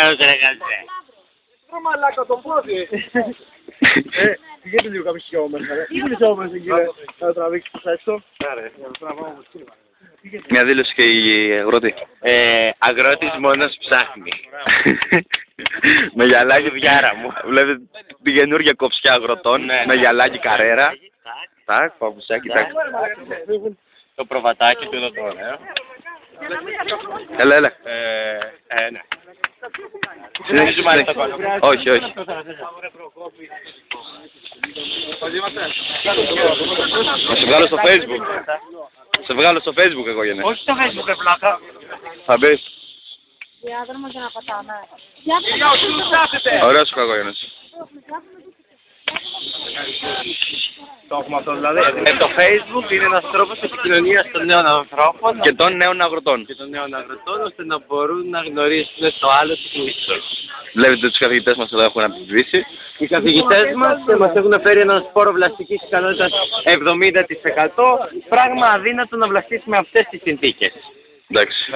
Καλώς ρε κάτσε. Ρε μαλάκα το πόδι. Πηγαίνετε λίγο κάποιος χιόμες, ρε. Τι είναι χιόμες εκεί, ρε. Θα τραβήξεις τους έξω. Άρα, θα τραβάω όμως κύμα. Μια δήλωση και η αγρότη. Αγρότης μόνος ψάχνει. Με γυαλάκι Βιάρα μου. Βλέπετε την καινούργια κοψιά αγροτών. Με γυαλάκι καρέρα. Τάκ, παπουσάκι, τάκ. Το προβατάκι του εδώ τώρα. Έλα, έλα. Ναι. Συνέχιζουμε. Όχι, όχι. Να σε βγάλω στο Facebook. Σε βγάλω στο Facebook εγώ γεννέ. Όχι στο Facebook, πλάκα. Θα μπεις. Διάδρομο για να πατάμε. Ωραίος ο Κακογέννης. Το έχουμε αυτό δηλαδή. Το Facebook είναι ένας τρόπος επικοινωνίας των νέων ανθρώπων Και των νέων αγροτών. και των νέων αγροτών ώστε να μπορούν να γνωρίσουν το άλλο του μισθό. Βλέπετε τους καθηγητές μας εδώ έχουν απειβήσει. Οι καθηγητές μας μας έχουν φέρει ένα σπόρο βλαστικής ικανότητας 70%, πράγμα αδύνατο να βλαστήσουμε αυτές τις συνθήκες. Εντάξει.